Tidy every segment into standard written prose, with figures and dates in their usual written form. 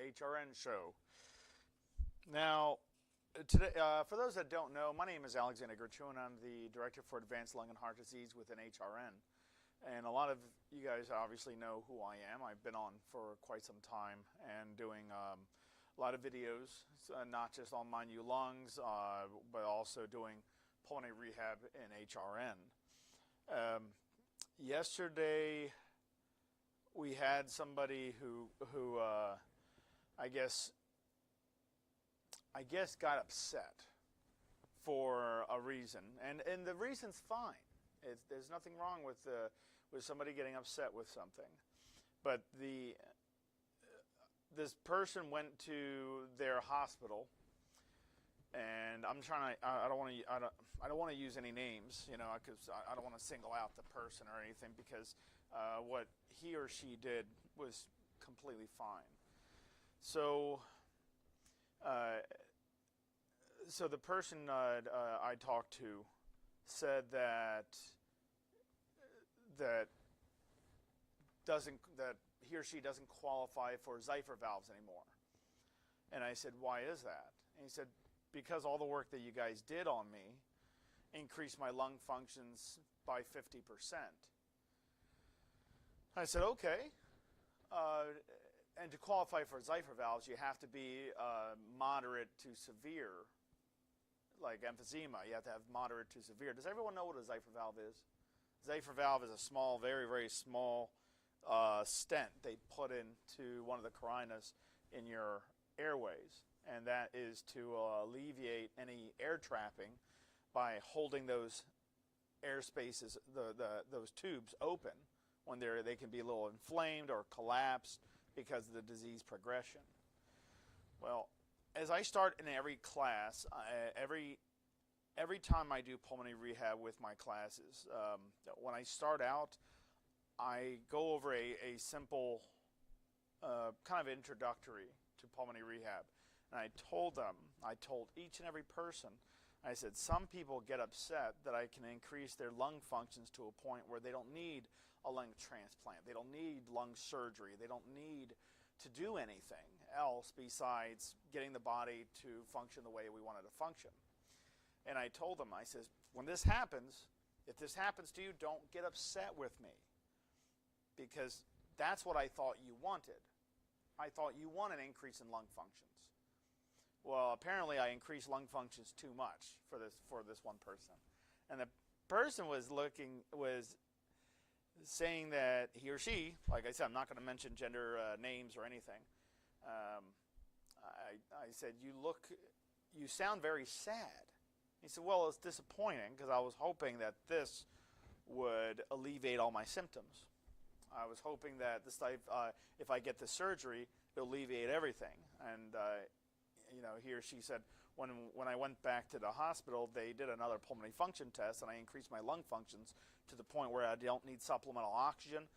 HRN show. Now, today, for those that don't know, my name is Alexander Gertrude. I'm the Director for Advanced Lung and Heart Disease within HRN. And a lot of you guys obviously know who I am. I've been on for quite some time and doing a lot of videos, not just on My New Lungs, but also doing pulmonary rehab in HRN. Yesterday, we had somebody who I guess got upset for a reason, and the reason's fine. There's nothing wrong with somebody getting upset with something, but this person went to their hospital, and I don't want to use any names, because I don't want to single out the person or anything, because what he or she did was completely fine. So the person I talked to said that he or she doesn't qualify for Xipher valves anymore. And I said, why is that? And he said, because all the work that you guys did on me increased my lung functions by 50%. I said, okay. And to qualify for Xipher valves, you have to be moderate to severe, like emphysema. You have to have moderate to severe. Does everyone know what a Xipher valve is? Xipher valve is a small, very, very small stent they put into one of the carinas in your airways, and that is to alleviate any air trapping by holding those air spaces, those tubes open when they can be a little inflamed or collapsed because of the disease progression. Well, as I start in every class, every time I do pulmonary rehab with my classes, when I start out, I go over a simple kind of introductory to pulmonary rehab. And I told each and every person, I said, some people get upset that I can increase their lung functions to a point where they don't need a lung transplant. They don't need lung surgery. They don't need to do anything else besides getting the body to function the way we want it to function. And I told them, I says, when this happens, if this happens to you, don't get upset with me, because that's what I thought you wanted. I thought you want an increase in lung functions. Well, apparently I increased lung functions too much for this one person. And the person was saying that he or she, like I said, I'm not going to mention gender names or anything. I said, you sound very sad. He said, well, it's disappointing because I was hoping that this would alleviate all my symptoms. I was hoping that this type, if I get the surgery, it'll alleviate everything. And he or she said, when I went back to the hospital, they did another pulmonary function test, and I increased my lung functions to the point where I don't need supplemental oxygen.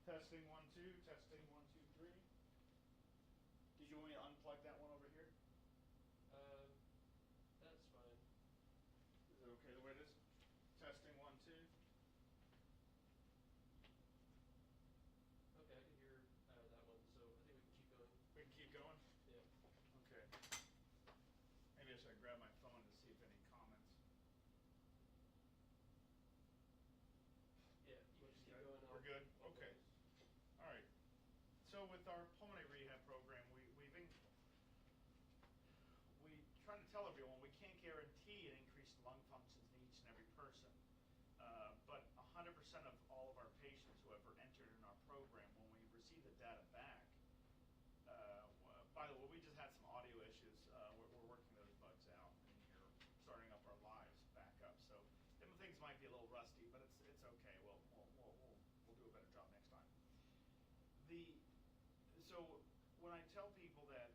Testing 1 2, testing 1 2 3. Did you want me to unplug that one over here? That's fine. Is it okay the way it is? Testing 1 2. Okay, I can hear that one, so I think we can keep going. We can keep going? Yeah. Okay. Maybe I earlier, when we can't guarantee an increase in lung functions in each and every person, but 100% of all of our patients who have entered in our program, when we receive the data back, by the way, we just had some audio issues. We're working those bugs out, and you're starting up our lives back up. So things might be a little rusty, but it's okay. We'll do a better job next time. So when I tell people that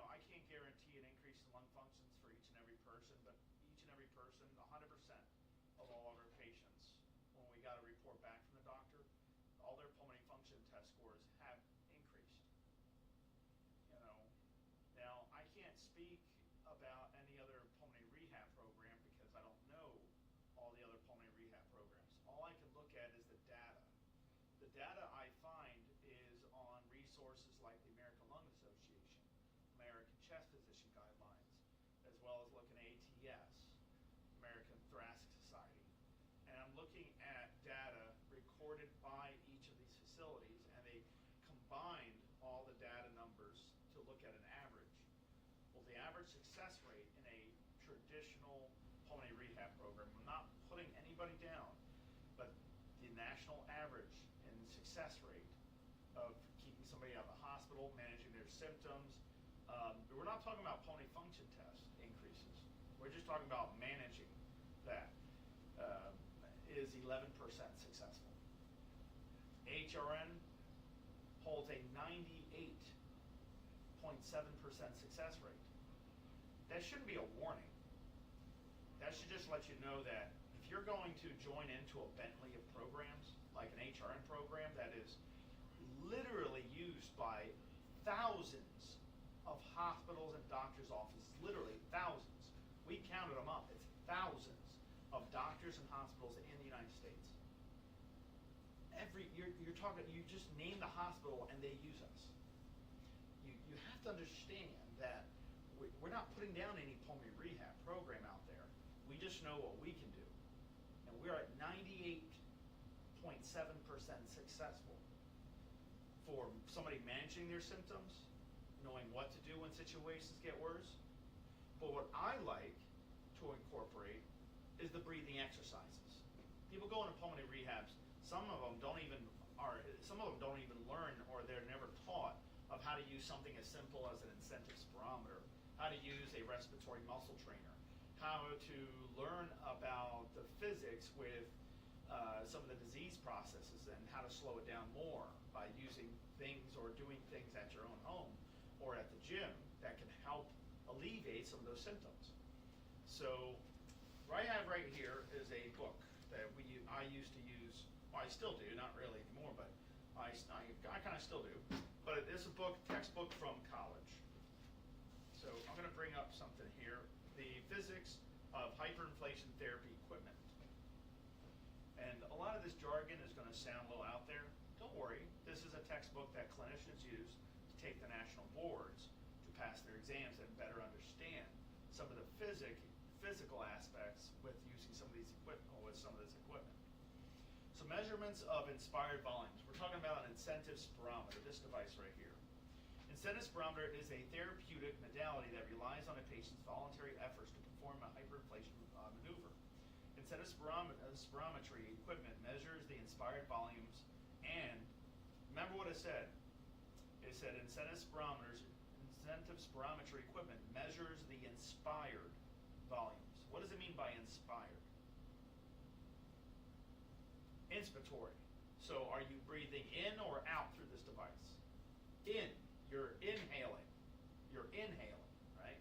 I can't guarantee an increase in lung functions for each and every person, but each and every person, 100% of all of our patients, when we got a report back from the doctor, all their pulmonary function test scores have increased. Now I can't speak about any other pulmonary rehab program because I don't know all the other pulmonary rehab programs. All I can look at is the data. The data I find is on resources like the American Lung Association, American Chest Physician Guidelines, as well as looking at ATS, American Thoracic Society. And I'm looking at data recorded by each of these facilities, and they combined all the data numbers to look at an average. Well, the average success rate in a traditional pulmonary rehab program, I'm not putting anybody down, but the national average in success rate of keeping somebody out of the hospital, managing their symptoms, we're not talking about pulmonary function test increases. We're just talking about managing that, is 11% successful. HRN holds a 98.7% success rate. That shouldn't be a warning. That should just let you know that if you're going to join into a Bentley of programs, like an HRN program that is literally used by thousands of hospitals and doctors' offices, literally thousands. We counted them up. It's thousands of doctors and hospitals in the United States. You're talking, you just name the hospital and they use us. You have to understand that we're not putting down any pulmonary rehab program out there. We just know what we can do. And we're at 98.7% successful for somebody managing their symptoms, knowing what to do when situations get worse. But what I like to incorporate is the breathing exercises. People go into pulmonary rehabs, some of them don't even learn, or they're never taught of how to use something as simple as an incentive spirometer, how to use a respiratory muscle trainer, how to learn about the physics with some of the disease processes and how to slow it down more by using things or doing things at your own home or at the gym that can help alleviate some of those symptoms. So what I have right here is a book that I used to use. Well, I still do, not really anymore, but I kind of still do. But it's a textbook from college. So I'm going to bring up something here. The physics of hyperinflation therapy equipment. And a lot of this jargon is going to sound a little out there. Don't worry, this is a textbook that clinicians use to take the national boards to pass their exams and better understand some of the physical aspects with using some of these equipment, or with some of this equipment. So measurements of inspired volumes. We're talking about an incentive spirometer, this device right here. Incentive spirometer is a therapeutic modality that relies on a patient's voluntary efforts to perform a hyperinflation maneuver. Incentive spirometry equipment measures the inspired volumes, and remember what it said. It said incentive spirometry equipment measures the inspired volumes. What does it mean by inspired? Inspiratory. So are you breathing in or out through this device? In. You're inhaling. You're inhaling, right?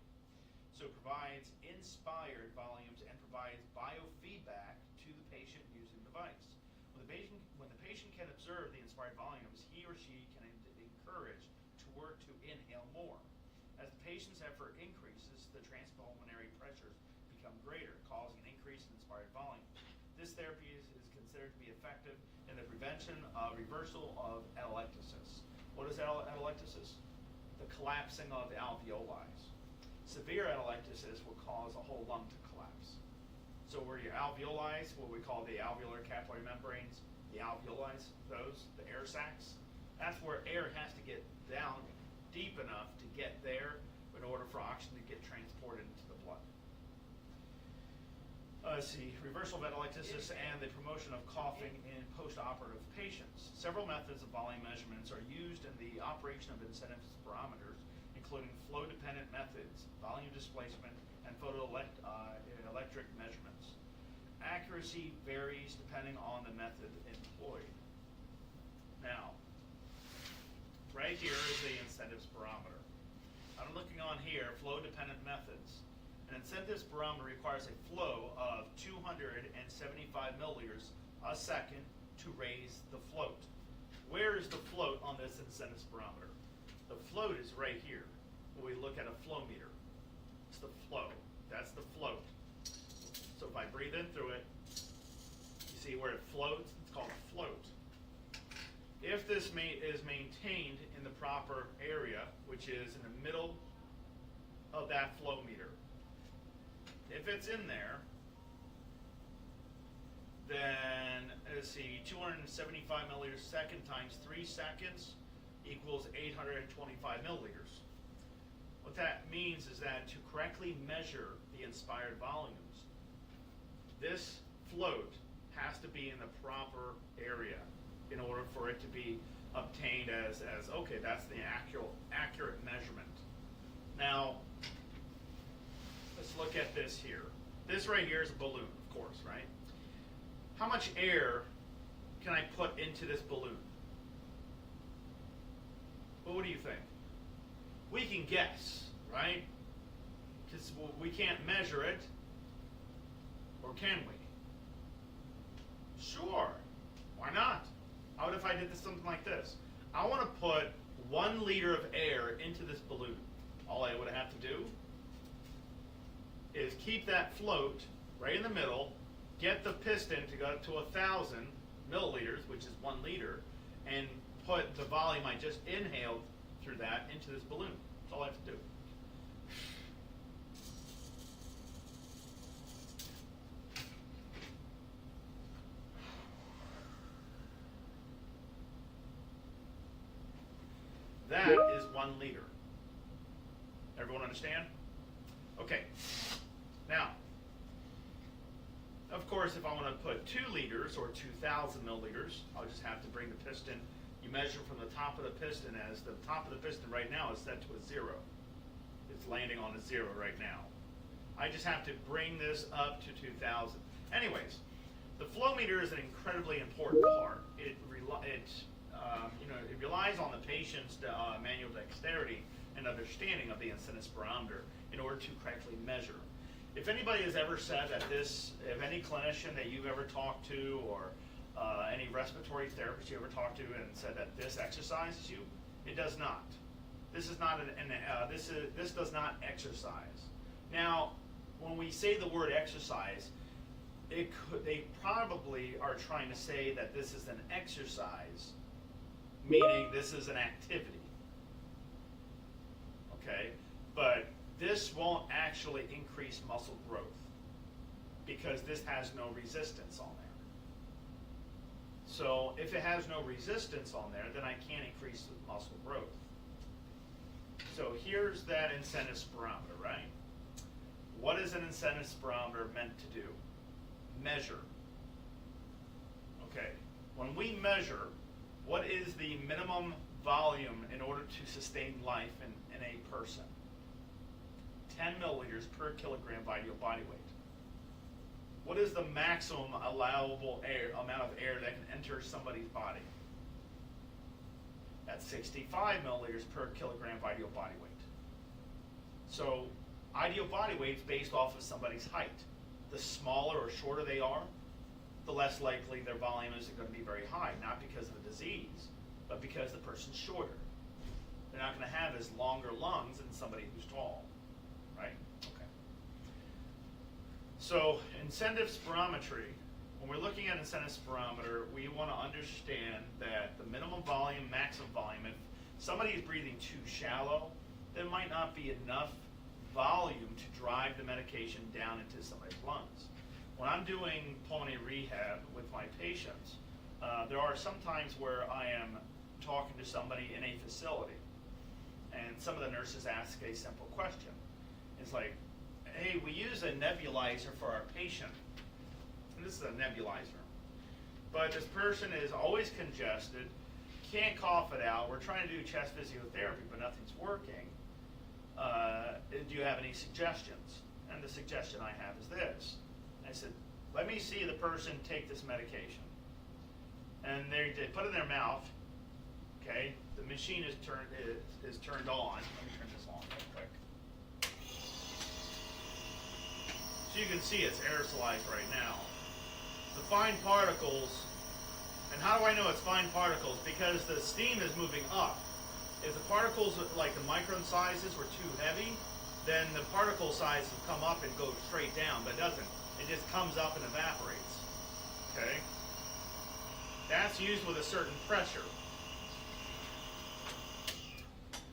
So it provides inspired volumes and provides biofeedback to the patient using the device. When the patient can observe the inspired volumes, he or she can encourage to work to inhale more. As the patient's effort increases, the transpulmonary pressures become greater, causing an increase in inspired volume. This therapy is considered to be effective in the prevention of reversal of atelectasis. What is atelectasis? The collapsing of the alveoli. Severe atelectasis will cause a whole lung to collapse. So where your alveoli, what we call the alveolar capillary membranes, the alveoli, the air sacs, that's where air has to get down deep enough let's see, reversal of atelectasis and the promotion of coughing in post-operative patients. Several methods of volume measurements are used in the operation of incentive spirometers, including flow-dependent methods, volume displacement, and photoelectric measurements. Accuracy varies depending on the method employed. Now, right here is the incentive spirometer. I'm looking on here, flow-dependent methods. An incentive spirometer requires a flow of 275 milliliters a second to raise the float. Where is the float on this incentive spirometer? The float is right here, when we look at a flow meter. It's the flow. That's the float. So if I breathe in through it, you see where it floats? It's called a float. If this is maintained in the proper area, which is in the middle of that flow meter, if it's in there, then let's see, 275 milliliters a second times 3 seconds equals 825 milliliters. What that means is that to correctly measure the inspired volumes, this float has to be in the proper area in order for it to be obtained as okay, that's the accurate measurement. Now, let's look at this here. This right here is a balloon, of course, right? How much air can I put into this balloon? Well, what do you think? We can guess, right? Because we can't measure it, or can we? Sure, why not? How about if I did something like this? I want to put 1 liter of air into this balloon. All I would have to do is keep that float right in the middle, get the piston to go to 1,000 milliliters, which is 1 liter, and put the volume I just inhaled through that into this balloon. That's all I have to do. That is 1 liter. Everyone understand? Okay. Now, of course, if I want to put 2 liters or 2,000 milliliters, I'll just have to bring the piston. You measure from the top of the piston, as the top of the piston right now is set to a 0. It's landing on a 0 right now. I just have to bring this up to 2,000. Anyways, the flow meter is an incredibly important part. It relies on the patient's manual dexterity and understanding of the incentive spirometer in order to correctly measure. If anybody has ever said that if any clinician that you've ever talked to, or any respiratory therapist you ever talked to, and said that this exercises you, it does not. This is not this does not exercise. Now, when we say the word exercise, they probably are trying to say that this is an exercise, meaning this is an activity. Okay, but this won't actually increase muscle growth because this has no resistance on there. So if it has no resistance on there, then I can't increase the muscle growth. So here's that incentive spirometer, right? What is an incentive spirometer meant to do? Measure. Okay, when we measure, what is the minimum volume in order to sustain life in a person? 10 milliliters per kilogram of ideal body weight. What is the maximum allowable amount of air that can enter somebody's body? That's 65 milliliters per kilogram of ideal body weight. So ideal body weight is based off of somebody's height. The smaller or shorter they are, the less likely their volume is going to be very high, not because of the disease, but because the person's shorter. They're not going to have as longer lungs than somebody who's tall, right? Okay. So incentive spirometry, when we're looking at incentive spirometer, we want to understand that the minimum volume, maximum volume, if somebody is breathing too shallow, there might not be enough volume to drive the medication down into somebody's lungs. When I'm doing pulmonary rehab with my patients, there are some times where I am talking to somebody in a facility, and some of the nurses ask a simple question. It's like, hey, we use a nebulizer for our patient. and this is a nebulizer. But this person is always congested, can't cough it out. We're trying to do chest physiotherapy, but nothing's working. Do you have any suggestions? And the suggestion I have is this. I said, let me see the person take this medication. And they put it in their mouth. Okay, the machine is turned on. Let me turn this on real quick. So you can see it's aerosolized right now. The fine particles, and how do I know it's fine particles? Because the steam is moving up. If the particles, like the micron sizes, were too heavy, then the particle size will come up and go straight down, but it doesn't. It just comes up and evaporates. Okay? That's used with a certain pressure.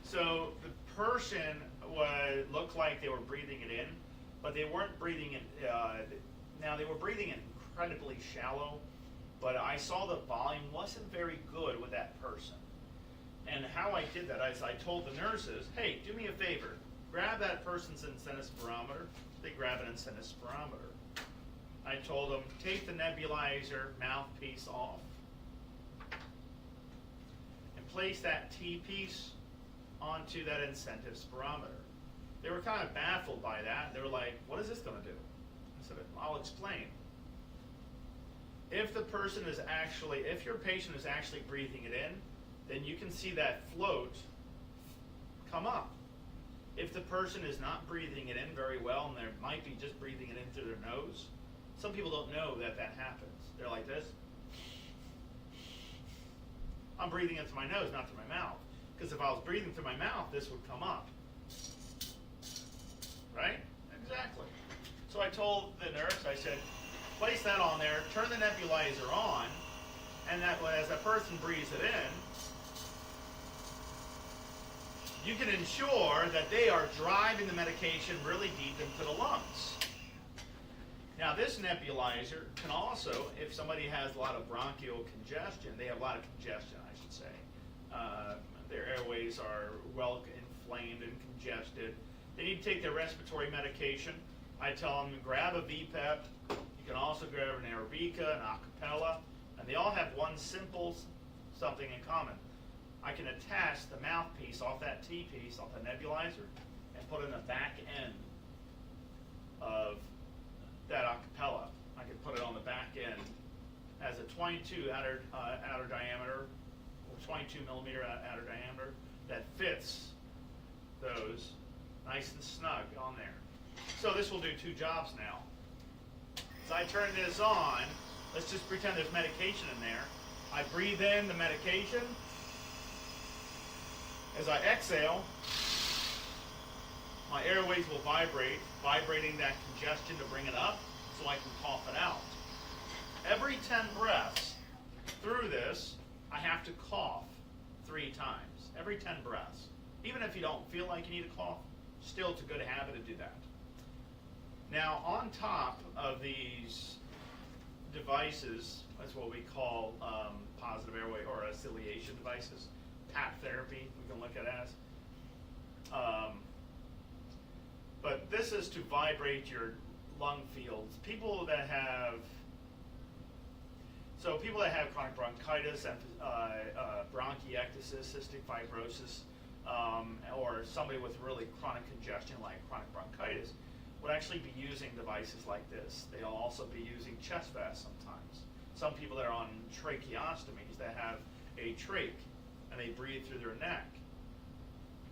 So the person looked like they were breathing it in, but they weren't breathing it. Now they were breathing it incredibly shallow, but I saw the volume wasn't very good with that person. And how I did that is I told the nurses, hey, do me a favor, grab that person's spirometer. They grab an spirometer. I told them, take the nebulizer mouthpiece off and place that T-piece onto that incentive spirometer. They were kind of baffled by that. They were like, what is this going to do? I said, I'll explain. If the person is actually, if your patient is actually breathing it in, then you can see that float come up. If the person is not breathing it in very well, and they might be just breathing it in through their nose, some people don't know that that happens. They're like this. I'm breathing it through my nose, not through my mouth. Because if I was breathing through my mouth, this would come up. Right? Exactly. So I told the nurse, I said, place that on there, turn the nebulizer on, and that way, as that person breathes it in, you can ensure that they are driving the medication really deep into the lungs. Now this nebulizer can also, if somebody has a lot of bronchial congestion, they have a lot of congestion, I should say. Their airways are well inflamed and congested. They need to take their respiratory medication. I tell them to grab a VEP. You can also grab an Arabica, an acapella, and they all have one simple something in common. I can attach the mouthpiece off that T-piece, off the nebulizer, and put it in the back end of that acapella. I can put it on the back end as a 22 outer diameter, or 22 millimeter outer diameter that fits those nice and snug on there. So this will do two jobs now. As I turn this on, let's just pretend there's medication in there. I breathe in the medication. As I exhale, my airways will vibrate, vibrating that congestion to bring it up so I can cough it out. Every 10 breaths through this, I have to cough 3 times. Every 10 breaths. Even if you don't feel like you need to cough, still it's a good habit to do that. Now, on top of these devices, that's what we call positive airway or aciliation devices, PAP therapy, we can look at as. But this is to vibrate your lung fields. People that have chronic bronchitis and bronchiectasis, cystic fibrosis, or somebody with really chronic congestion like chronic bronchitis would actually be using devices like this. They'll also be using chest vests sometimes. Some people that are on tracheostomies that have a trach and they breathe through their neck,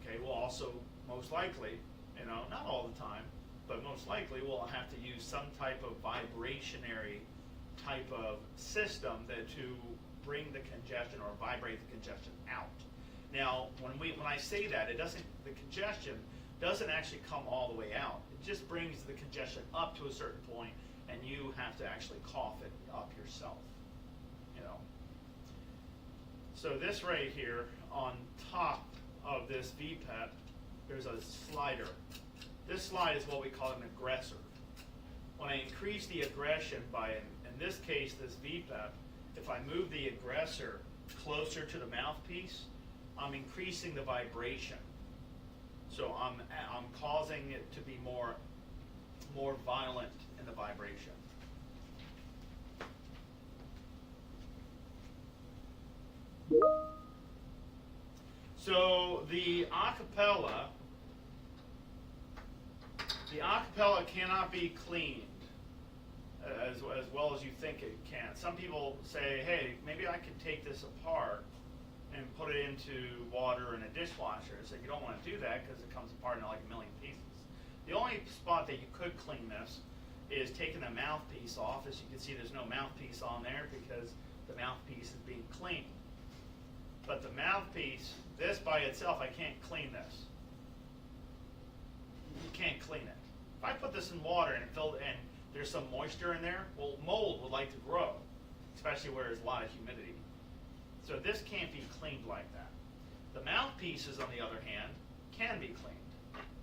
okay, will also most likely, not all the time, but most likely will have to use some type of vibrationary type of system to bring the congestion or vibrate the congestion out. Now, when I say that, the congestion doesn't actually come all the way out. It just brings the congestion up to a certain point, and you have to actually cough it up yourself. So this right here, on top of this VPEP, there's a slider. This slide is what we call an aggressor. When I increase the aggression by, in this case, this VPEP, if I move the aggressor closer to the mouthpiece, I'm increasing the vibration. So I'm causing it to be more violent in the vibration. So the acapella cannot be cleaned as well as you think it can. Some people say, hey, maybe I could take this apart and put it into water in a dishwasher. So you don't want to do that because it comes apart into like a million pieces. The only spot that you could clean this is taking the mouthpiece off. As you can see, there's no mouthpiece on there because the mouthpiece is being cleaned. But the mouthpiece, this by itself, I can't clean this. You can't clean it. If I put this in water and there's some moisture in there, well, mold would like to grow, especially where there's a lot of humidity. So this can't be cleaned like that. The mouthpieces, on the other hand, can be cleaned.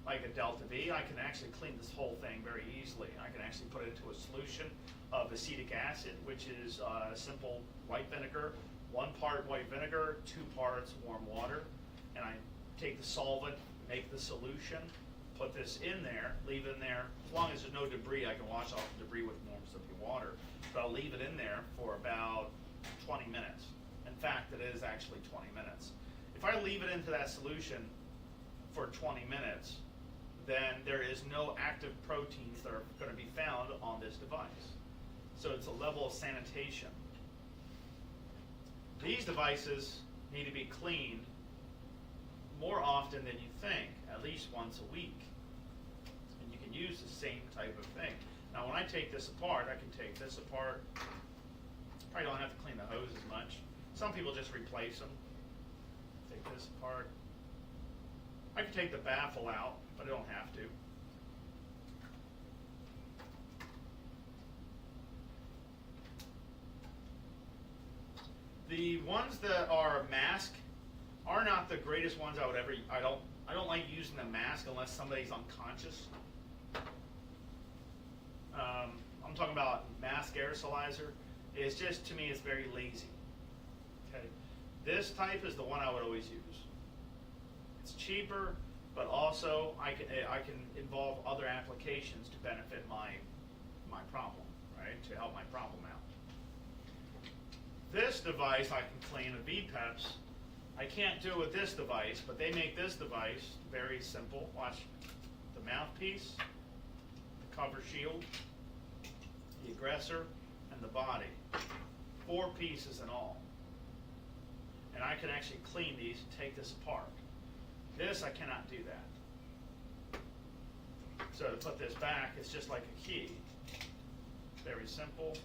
Like a Delta V, I can actually clean this whole thing very easily. I can actually put it into a solution of acetic acid, which is simple white vinegar, 1 part white vinegar, 2 parts warm water, and I take the solvent, make the solution, put this in there, leave it in there. As long as there's no debris, I can wash off the debris with warm soapy water. But I'll leave it in there for about 20 minutes. In fact, it is actually 20 minutes. If I leave it into that solution for 20 minutes, then there is no active proteins that are going to be found on this device. So it's a level of sanitation. These devices need to be cleaned more often than you think, at least once a week. And you can use the same type of thing. Now when I take this apart, I can take this apart. Probably don't have to clean the hose as much. Some people just replace them. Take this apart. I can take the baffle out, but I don't have to. The ones that are mask are not the greatest ones I would ever. I don't like using the mask unless somebody's unconscious. I'm talking about mask aerosolizer. It's just, to me, it's very lazy. Okay, this type is the one I would always use. It's cheaper, but also I can involve other applications to benefit my problem, right? To help my problem out. This device I can clean, the VEPs. I can't do it with this device, but they make this device very simple. Watch the mouthpiece, the cover shield, the aggressor, and the body. 4 pieces in all. And I can actually clean these and take this apart. This, I cannot do that. So to put this back, it's just like a key. Very simple.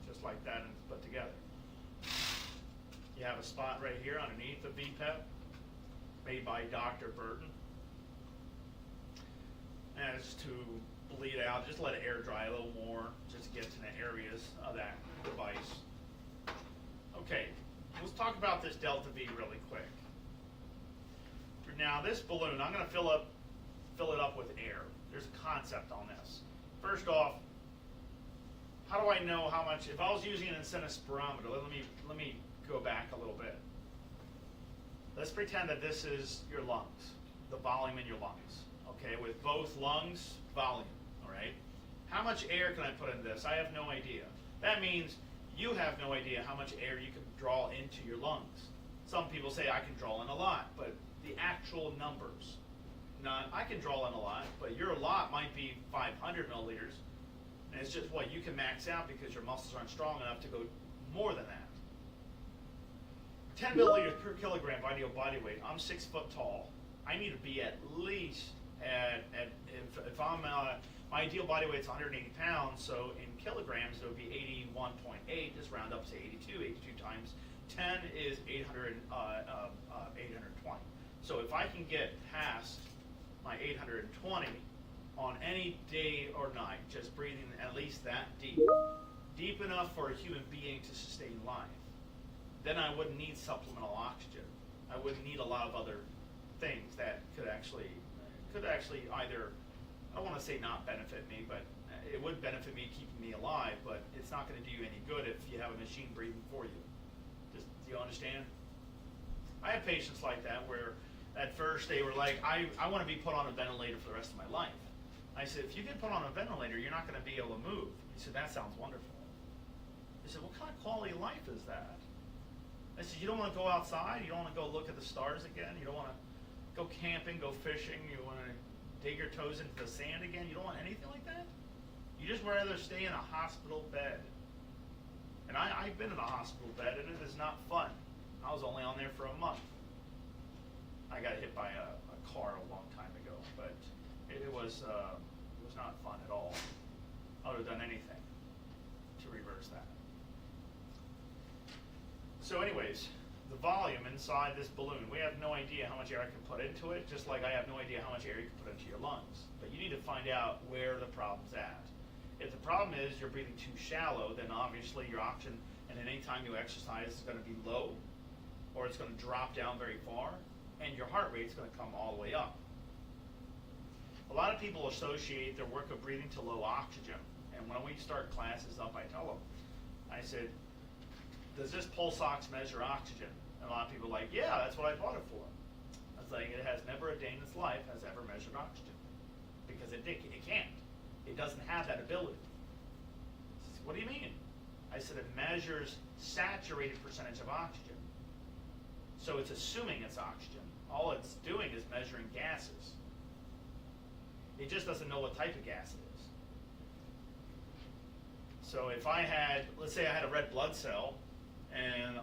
Just like that, and it's put together. You have a spot right here underneath the VPEP, made by Dr. Burton. And it's to bleed out, just let it air dry a little more, just to get to the areas of that device. Okay, let's talk about this Delta V really quick. Now this balloon, I'm going to fill it up with air. There's a concept on this. First off, how do I know how much? If I was using an incentive spirometer, let me go back a little bit. Let's pretend that this is your lungs, the volume in your lungs. Okay, with both lungs, volume. All right. How much air can I put in this? I have no idea. That means you have no idea how much air you can draw into your lungs. Some people say I can draw in a lot, but the actual numbers, I can draw in a lot, but your lot might be 500 milliliters, and it's just what you can max out because your muscles aren't strong enough to go more than that. 10 milliliters per kilogram of ideal body weight. I'm 6 foot tall. I need to be at least if I'm my ideal body weight is 180 pounds, so in kilograms it would be 81.8. Just round up to 82. 82 times 10 is 820. So if I can get past my 820 on any day or night, just breathing at least that deep enough for a human being to sustain life, then I wouldn't need supplemental oxygen. I wouldn't need a lot of other things that could actually either, I don't want to say not benefit me, but it would benefit me keeping me alive, but it's not going to do you any good if you have a machine breathing for you. Do you understand? I have patients like that where at first they were like, I want to be put on a ventilator for the rest of my life. I said, if you get put on a ventilator, you're not going to be able to move. He said, that sounds wonderful. I said, what kind of quality of life is that? I said, you don't want to go outside? You don't want to go look at the stars again? You don't want to go camping, go fishing? You want to dig your toes into the sand again? You don't want anything like that? You just rather stay in a hospital bed. And I've been in a hospital bed, and it is not fun. I was only on there for a month. I got hit by a car a long time ago, but it was not fun at all. I would have done anything to reverse that. So anyways, the volume inside this balloon, we have no idea how much air I can put into it, just like I have no idea how much air you can put into your lungs. But you need to find out where the problem's at. If the problem is you're breathing too shallow, then obviously your oxygen, and at any time you exercise, is going to be low, or it's going to drop down very far, and your heart rate's going to come all the way up. A lot of people associate their work of breathing to low oxygen. And when we start classes up, I tell them, I said, does this pulse ox measure oxygen? And a lot of people are like, yeah, that's what I bought it for. I was like, it has never a day in its life has ever measured oxygen. Because it can't. It doesn't have that ability. Said, what do you mean? I said, it measures saturated percentage of oxygen. So it's assuming it's oxygen. All it's doing is measuring gases. It just doesn't know what type of gas it is. So if I had, let's say I had a red blood cell, and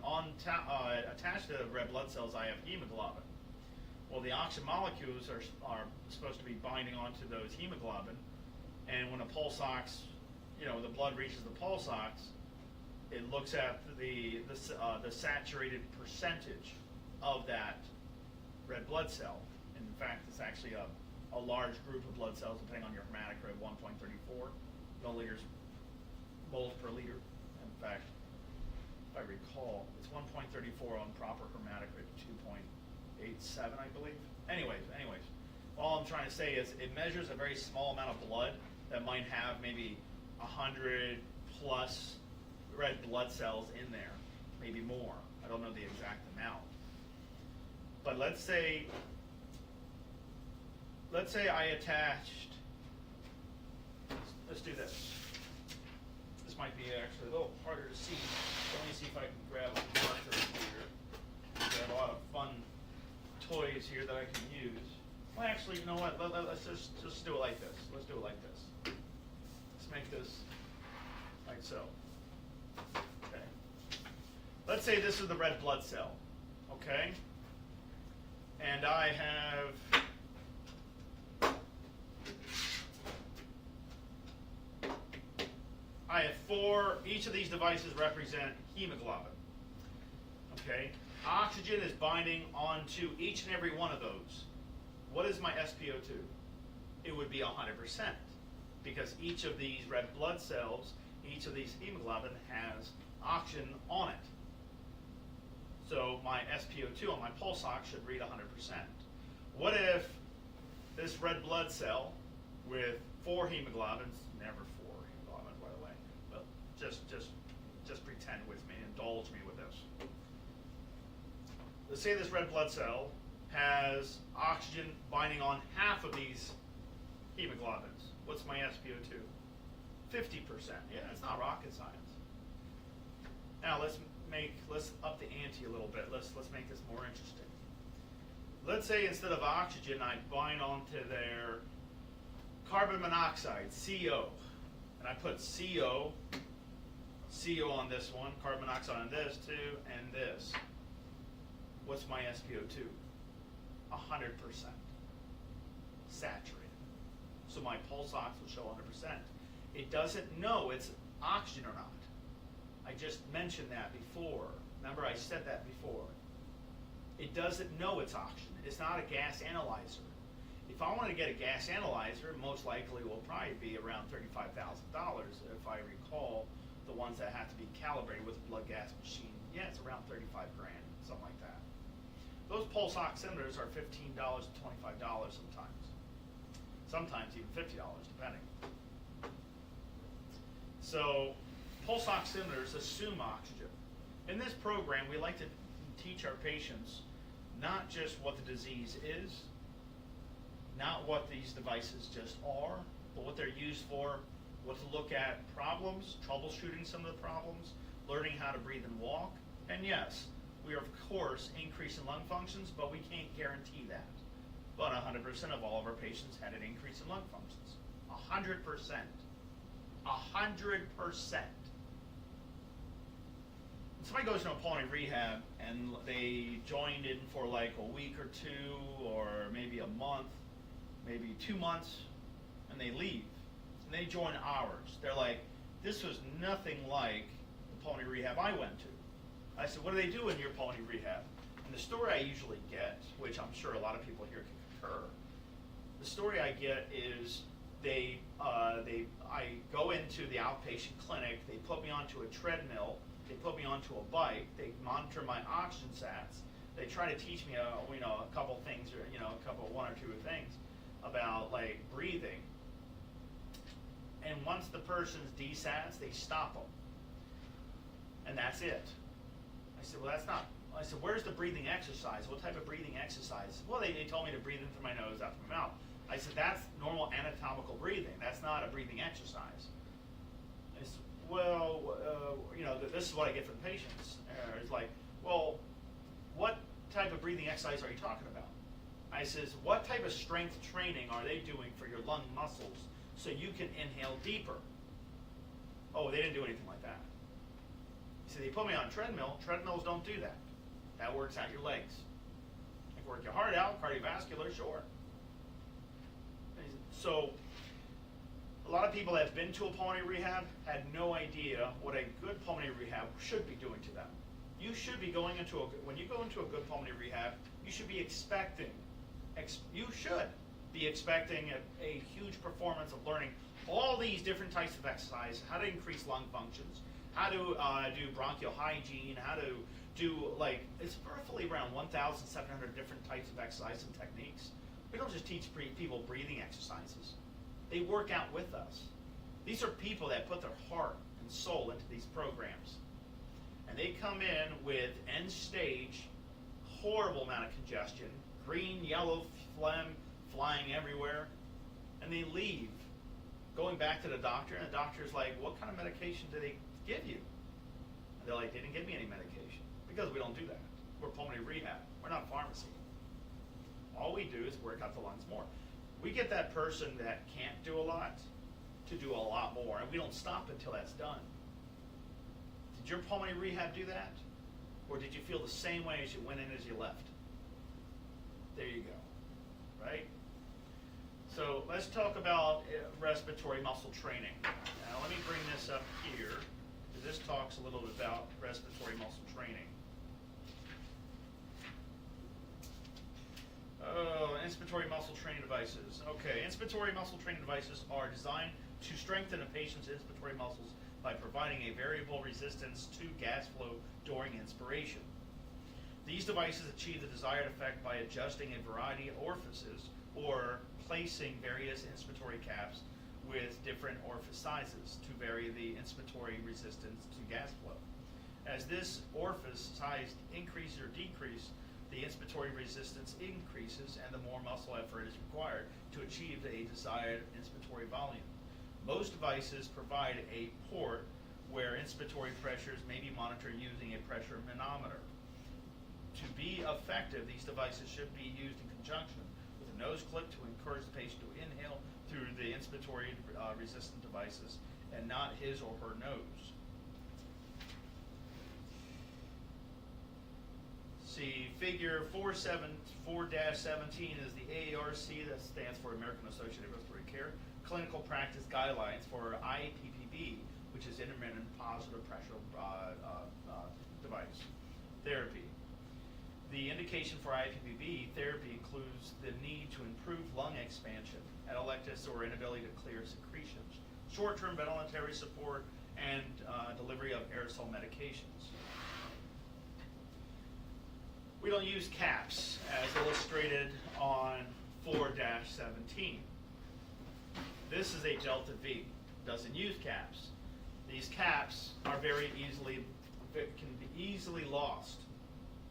attached to the red blood cells I have hemoglobin. Well, the oxygen molecules are supposed to be binding onto those hemoglobin, and when a pulse ox, the blood reaches the pulse ox, it looks at the saturated percentage of that red blood cell. And in fact, it's actually a large group of blood cells, depending on your hematocrit, 1.34 milliliters moles per liter. In fact, if I recall, it's 1.34 on proper hematocrit, 2.87, I believe. Anyways, all I'm trying to say is it measures a very small amount of blood that might have maybe 100 plus red blood cells in there, maybe more. I don't know the exact amount. But let's say I attached, let's do this. This might be actually a little harder to see. Let me see if I can grab a marker here. We have a lot of fun toys here that I can use. Well, actually, you know what? Let's just do it like this. Let's do it like this. Let's make this like so. Okay. Let's say this is the red blood cell. Okay. And I have four, each of these devices represent hemoglobin. Okay? Oxygen is binding onto each and every one of those. What is my SpO2? It would be 100%, because each of these red blood cells, each of these hemoglobin has oxygen on it. So my SpO2 on my pulse ox should read 100%. What if this red blood cell with 4 hemoglobins, never 4 hemoglobins by the way, but just pretend with me, indulge me with this. Let's say this red blood cell has oxygen binding on half of these hemoglobins. What's my SpO2? 50%. Yeah, it's not rocket science. Now let's up the ante a little bit. Let's make this more interesting. Let's say instead of oxygen, I bind onto their carbon monoxide, CO, and I put CO on this one, carbon monoxide on this too, and this. What's my SpO2? 100%. Saturated. So my pulse ox will show 100%. It doesn't know it's oxygen or not. I just mentioned that before. Remember, I said that before. It doesn't know it's oxygen. It's not a gas analyzer. If I want to get a gas analyzer, most likely will probably be around $35,000 if I recall the ones that have to be calibrated with a blood gas machine. Yeah, it's around 35 grand, something like that. Those pulse oximeters are $15 to $25 sometimes. Sometimes even $50, depending. So pulse oximeters assume oxygen. In this program, we like to teach our patients not just what the disease is, not what these devices just are, but what they're used for, what to look at problems, troubleshooting some of the problems, learning how to breathe and walk, and yes, we are, of course, increasing lung functions, but we can't guarantee that. But 100% of all of our patients had an increase in lung functions. 100%. 100%. Somebody goes to a pulmonary rehab and they joined in for like a week or two, or maybe a month, maybe 2 months, and they leave. And they join ours. They're like, this was nothing like the pulmonary rehab I went to. I said, what do they do in your pulmonary rehab? And the story I usually get, which I'm sure a lot of people here can concur, the story I get is I go into the outpatient clinic, they put me onto a treadmill, they put me onto a bike, they monitor my oxygen sats, they try to teach me a couple things, or one or two things about like breathing. And once the person's desats, they stop them. And that's it. I said, well, that's not. I said, where's the breathing exercise? What type of breathing exercise? Well, they told me to breathe in through my nose, out through my mouth. I said, that's normal anatomical breathing. That's not a breathing exercise. I said, well, this is what I get from patients. It's like, well, what type of breathing exercise are you talking about? I says, what type of strength training are they doing for your lung muscles so you can inhale deeper? Oh, they didn't do anything like that. He said, they put me on a treadmill. Treadmills don't do that. That works out your legs. If you work your heart out, cardiovascular, sure. So a lot of people that have been to a pulmonary rehab had no idea what a good pulmonary rehab should be doing to them. You should be going into when you go into a good pulmonary rehab, you should be expecting a huge performance of learning all these different types of exercise, how to increase lung functions, how to do bronchial hygiene, how to do, it's roughly around 1,700 different types of exercise and techniques. We don't just teach people breathing exercises. They work out with us. These are people that put their heart and soul into these programs. And they come in with end stage, horrible amount of congestion, green, yellow, phlegm flying everywhere, and they leave, going back to the doctor, and the doctor's like, what kind of medication do they give you? And they're like, they didn't give me any medication, because we don't do that. We're pulmonary rehab. We're not pharmacy. All we do is work out the lungs more. We get that person that can't do a lot to do a lot more, and we don't stop until that's done. Did your pulmonary rehab do that? Or did you feel the same way as you went in as you left? There you go, right? So let's talk about respiratory muscle training. Now let me bring this up here, because this talks a little bit about respiratory muscle training. Oh, inspiratory muscle training devices. Okay, inspiratory muscle training devices are designed to strengthen a patient's inspiratory muscles by providing a variable resistance to gas flow during inspiration. These devices achieve the desired effect by adjusting a variety of orifices or placing various inspiratory caps with different orifice sizes to vary the inspiratory resistance to gas flow. As this orifice size increases or decreases, the inspiratory resistance increases and the more muscle effort is required to achieve a desired inspiratory volume. Most devices provide a port where inspiratory pressures may be monitored using a pressure manometer. To be effective, these devices should be used in conjunction with a nose clip to encourage the patient to inhale through the inspiratory resistant devices and not his or her nose. See, figure 4-17 is the AARC, that stands for American Association of Respiratory Care, clinical practice guidelines for IPPB, which is intermittent positive pressure device therapy. The indication for IPPB therapy includes the need to improve lung expansion, atelectasis or inability to clear secretions, short-term ventilatory support, and delivery of aerosol medications. We don't use caps, as illustrated on 4-17. This is a Delta V. Doesn't use caps. These caps are can be easily lost.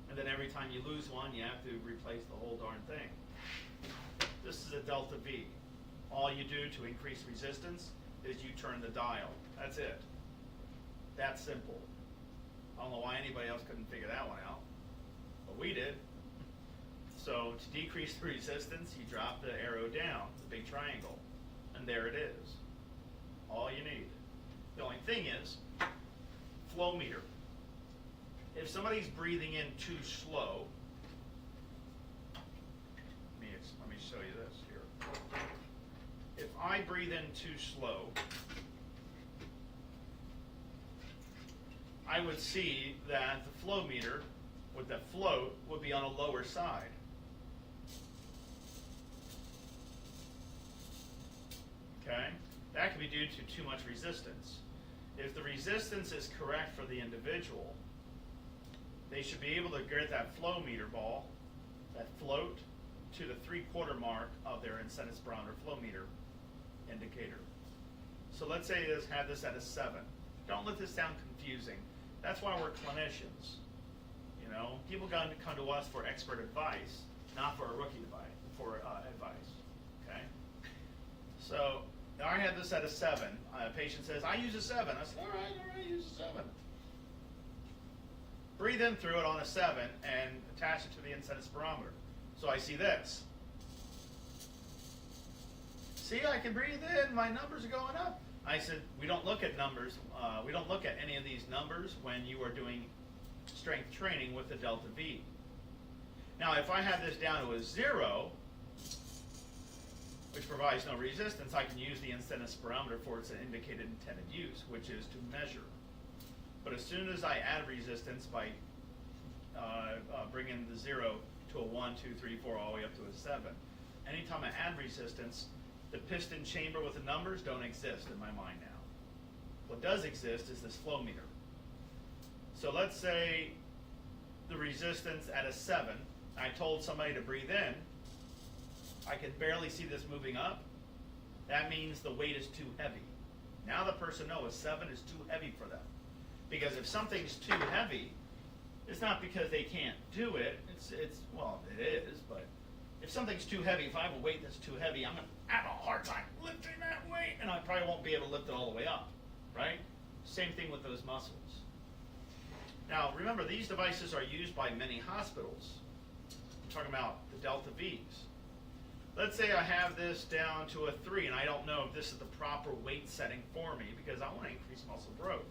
And then every time you lose one, you have to replace the whole darn thing. This is a Delta V. All you do to increase resistance is you turn the dial. That's it. That's simple. I don't know why anybody else couldn't figure that one out. But we did. So to decrease the resistance, you drop the arrow down, the big triangle, and there it is. All you need. The only thing is, flow meter. If somebody's breathing in too slow, let me show you this here. If I breathe in too slow, I would see that the flow meter with that float would be on the lower side. Okay? That could be due to too much resistance. If the resistance is correct for the individual, they should be able to get that flow meter ball, that float, to the 3/4 mark of their incentive spirometer flow meter indicator. So let's say have this at a 7. Don't let this sound confusing. That's why we're clinicians. You know, people come to us for expert advice, not for a rookie advice. Okay. So I had this at a 7. A patient says, "I use a 7." I said, "All right, use a 7." Breathe in through it on a 7 and attach it to the incentive spirometer. So I see this. See, I can breathe in. My numbers are going up. I said, we don't look at numbers. We don't look at any of these numbers when you are doing strength training with the delta V. Now, if I have this down to a 0, which provides no resistance, I can use the incentive spirometer for its indicated intended use, which is to measure. But as soon as I add resistance by bringing the 0 to a 1, 2, 3, 4, all the way up to a 7, anytime I add resistance, the piston chamber with the numbers don't exist in my mind now. What does exist is this flow meter. So let's say the resistance at a 7, I told somebody to breathe in, I can barely see this moving up. That means the weight is too heavy. Now the person knows a 7 is too heavy for them. Because if something's too heavy, it's not because they can't do it. Well, it is, but if something's too heavy, if I have a weight that's too heavy, I'm going to have a hard time lifting that weight, and I probably won't be able to lift it all the way up, right? Same thing with those muscles. Now, remember, these devices are used by many hospitals. I'm talking about the delta Vs. Let's say I have this down to a 3, and I don't know if this is the proper weight setting for me because I want to increase muscle growth.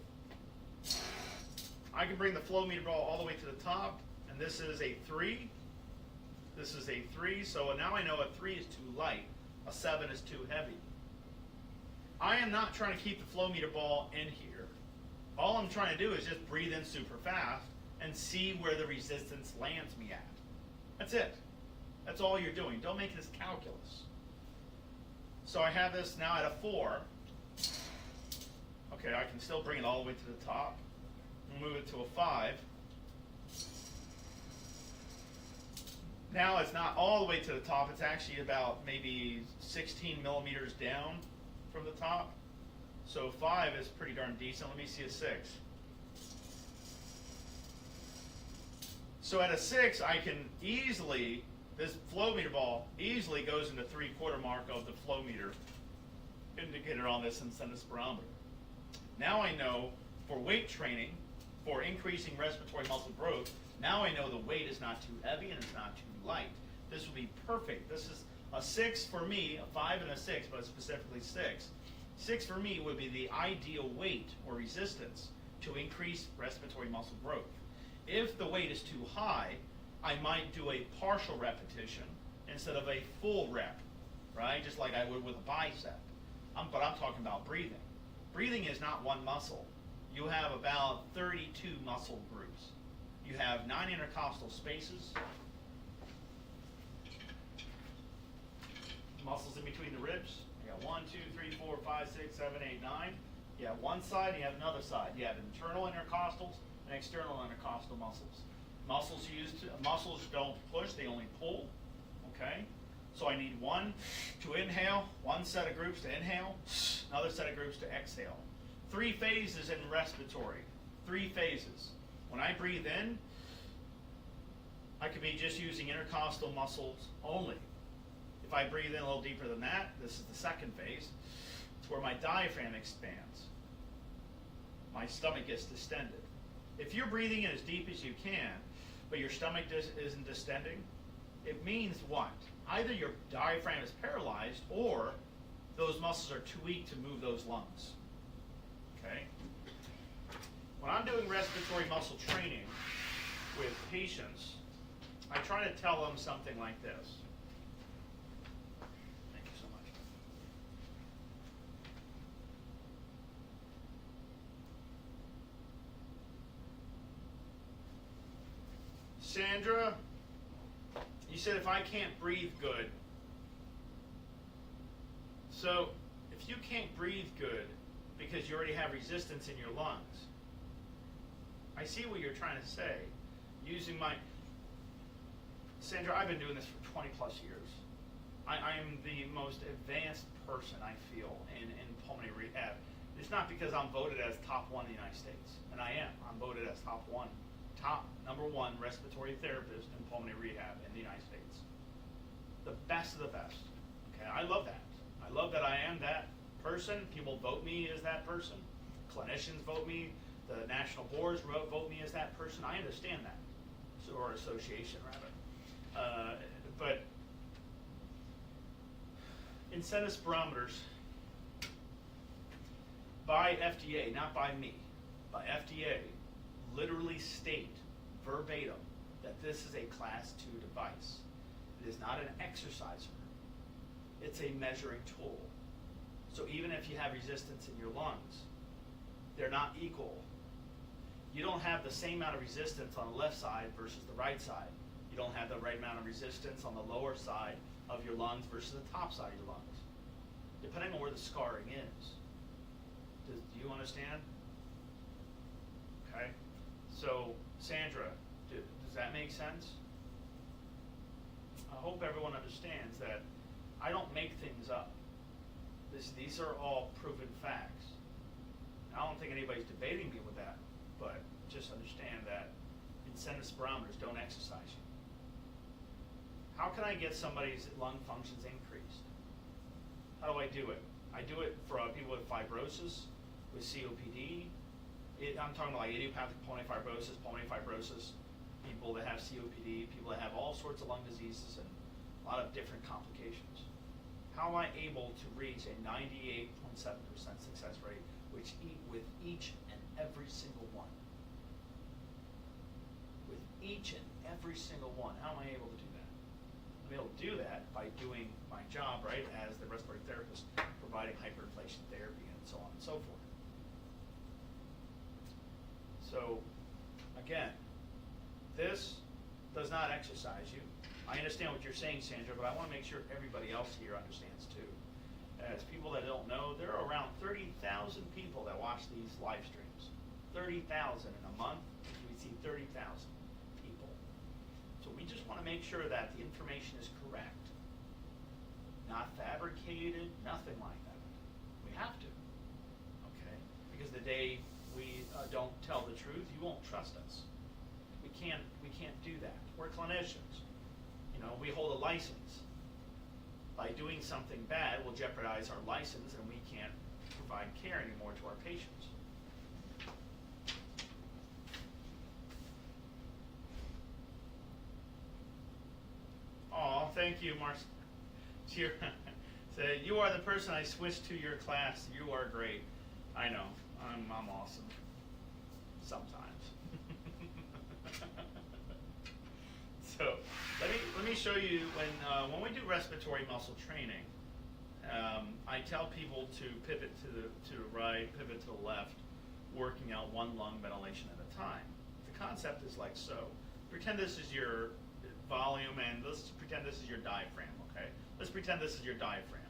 I can bring the flow meter ball all the way to the top, and this is a 3. This is a 3, so now I know a 3 is too light, a 7 is too heavy. I am not trying to keep the flow meter ball in here. All I'm trying to do is just breathe in super fast and see where the resistance lands me at. That's it. That's all you're doing. Don't make this calculus. So I have this now at a 4. Okay, I can still bring it all the way to the top. Move it to a 5. Now it's not all the way to the top. It's actually about maybe 16 millimeters down from the top. So 5 is pretty darn decent. Let me see a 6. So at a 6, I can easily, this flow meter ball easily goes into 3/4 mark of the flow meter indicator on this incentive spirometer. Now I know for weight training, for increasing respiratory muscle growth, now I know the weight is not too heavy and it's not too light. This will be perfect. This is a 6 for me, a 5 and a 6, but specifically 6. 6 for me would be the ideal weight or resistance to increase respiratory muscle growth. If the weight is too high, I might do a partial repetition instead of a full rep, right? Just like I would with a bicep. But I'm talking about breathing. Breathing is not one muscle. You have about 32 muscle groups. You have 9 intercostal spaces, muscles in between the ribs. You got 1, 2, 3, 4, 5, 6, 7, 8, 9. You have one side, you have another side. You have internal intercostals and external intercostal muscles. Muscles don't push, they only pull. Okay? So I need one to inhale, one set of groups to inhale, another set of groups to exhale. 3 phases in respiratory. 3 phases. When I breathe in, I could be just using intercostal muscles only. If I breathe in a little deeper than that, this is the second phase. It's where my diaphragm expands. My stomach gets distended. If you're breathing in as deep as you can, but your stomach isn't distending, it means what? Either your diaphragm is paralyzed or those muscles are too weak to move those lungs. Okay? When I'm doing respiratory muscle training with patients, I try to tell them something like this. Thank you so much. Sandra, you said if I can't breathe good. So, if you can't breathe good because you already have resistance in your lungs, I see what you're trying to say. Sandra, I've been doing this for 20 plus years. I'm the most advanced person, I feel, in pulmonary rehab. It's not because I'm voted as top one in the United States, and I am. I'm voted as top number one respiratory therapist in pulmonary rehab in the United States. The best of the best. Okay, I love that. I love that I am that person. People vote me as that person. Clinicians vote me. The national boards vote me as that person. I understand that, or association rather. But incentive spirometers by FDA, not by me, by FDA, literally state verbatim that this is a class 2 device. It is not an exerciser. It's a measuring tool. So even if you have resistance in your lungs, they're not equal. You don't have the same amount of resistance on the left side versus the right side. You don't have the right amount of resistance on the lower side of your lungs versus the top side of your lungs, depending on where the scarring is. Do you understand? Okay. So, Sandra, does that make sense? I hope everyone understands that I don't make things up. These are all proven facts. I don't think anybody's debating me with that, but just understand that incentive spirometers don't exercise you. How can I get somebody's lung functions increased? How do I do it? I do it for people with fibrosis, with COPD. I'm talking about like idiopathic pulmonary fibrosis, people that have COPD, people that have all sorts of lung diseases and a lot of different complications. How am I able to reach a 98.7% success rate with each and every single one? With each and every single one, how am I able to do that? I'm able to do that by doing my job, right, as the respiratory therapist, providing hyperinflation therapy and so on and so forth. So, again, this does not exercise you. I understand what you're saying, Sandra, but I want to make sure everybody else here understands too. As people that don't know, there are around 30,000 people that watch these live streams. 30,000 in a month, we see 30,000 people. So we just want to make sure that the information is correct. Not fabricated, nothing like that. We have to, okay? Because the day we don't tell the truth, you won't trust us. We can't do that. We're clinicians. You know, we hold a license. By doing something bad, we'll jeopardize our license and we can't provide care anymore to our patients. Oh, thank you, Marcy. Say, you are the person I switched to your class. You are great. I know. I'm awesome. Sometimes. So let me show you when we do respiratory muscle training. I tell people to pivot to the right, pivot to the left, working out one lung ventilation at a time. The concept is like so. Pretend this is your volume, and let's pretend this is your diaphragm. Okay? Let's pretend this is your diaphragm.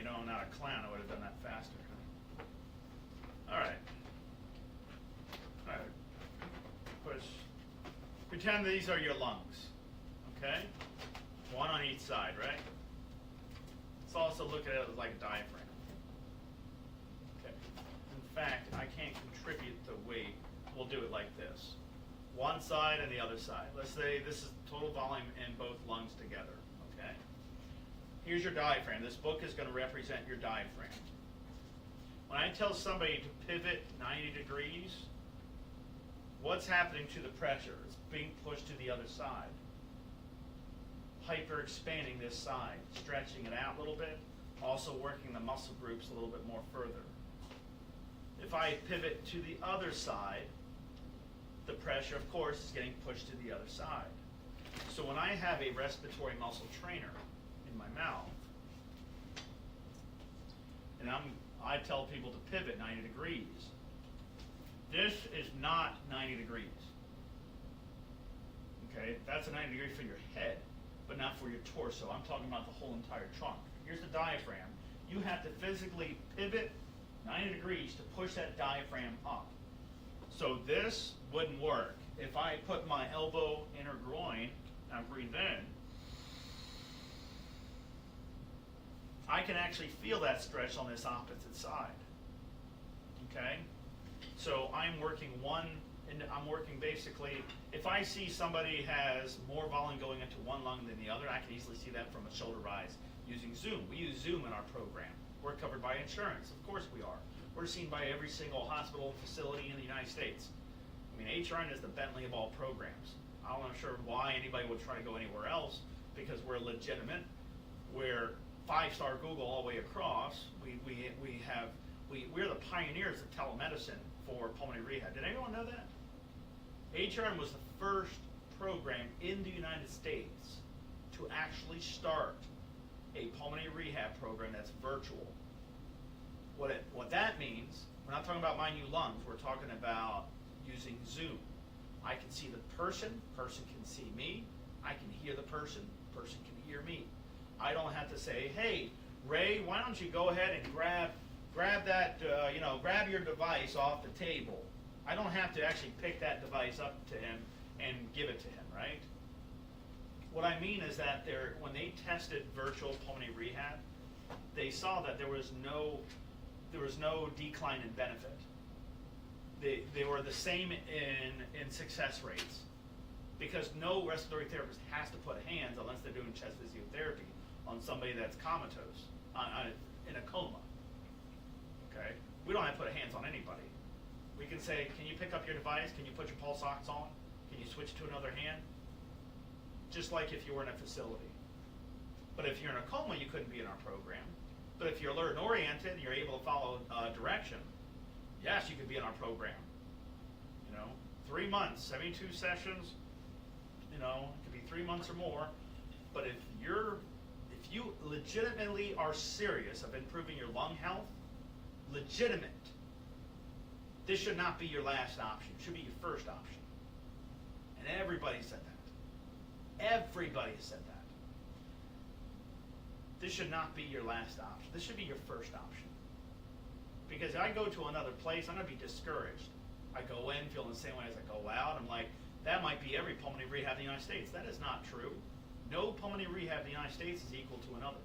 I'm not a clown, I would have done that faster. All right. Push. Pretend these are your lungs, okay? One on each side, right? Let's also look at it like a diaphragm. Okay. In fact, I can't contribute the weight we'll do it like this. One side and the other side. Let's say this is total volume in both lungs together, okay? Here's your diaphragm. This book is going to represent your diaphragm. When I tell somebody to pivot 90 degrees, what's happening to the pressure? It's being pushed to the other side. Hyper expanding this side, stretching it out a little bit, also working the muscle groups a little bit more further. If I pivot to the other side, the pressure, of course, is getting pushed to the other side. So when I have a respiratory muscle trainer in my mouth, and I tell people to pivot 90 degrees, this is not 90 degrees. Okay, that's a 90 degree for your head, but not for your torso. I'm talking about the whole entire trunk. Here's the diaphragm. You have to physically pivot 90 degrees to push that diaphragm up. So this wouldn't work. If I put my elbow in her groin and I breathe in, I can actually feel that stretch on this opposite side. Okay? So I'm working basically, if I see somebody has more volume going into one lung than the other, I can easily see that from a shoulder rise using Zoom. We use Zoom in our program. We're covered by insurance. Of course we are. We're seen by every single hospital facility in the United States. I mean, HRN is the Bentley of all programs. I'm not sure why anybody would try to go anywhere else, because we're legitimate. We're 5-star Google all the way across. We're the pioneers of telemedicine for pulmonary rehab. Did anyone know that? HRN was the first program in the United States to actually start a pulmonary rehab program that's virtual. What that means, we're not talking about my new lungs, we're talking about using Zoom. I can see the person can see me, I can hear the person can hear me. I don't have to say, hey, Ray, why don't you go ahead and grab that, grab your device off the table. I don't have to actually pick that device up to him and give it to him, right? What I mean is that when they tested virtual pulmonary rehab, they saw that there was no decline in benefit. They were the same in success rates, because no respiratory therapist has to put hands, unless they're doing chest physiotherapy, on somebody that's comatose, in a coma. Okay? We don't have to put hands on anybody. We can say, can you pick up your device? Can you put your pulse ox on? Can you switch to another hand? Just like if you were in a facility. But if you're in a coma, you couldn't be in our program. But if you're alert and oriented and you're able to follow direction, yes, you could be in our program. 3 months, 72 sessions, it could be 3 months or more. But if you legitimately are serious of improving your lung health, legitimate, this should not be your last option. It should be your first option. And everybody said that. Everybody has said that. This should not be your last option. This should be your first option. Because if I go to another place, I'm going to be discouraged. I go in feeling the same way as I go out. I'm like, that might be every pulmonary rehab in the United States. That is not true. No pulmonary rehab in the United States is equal to another.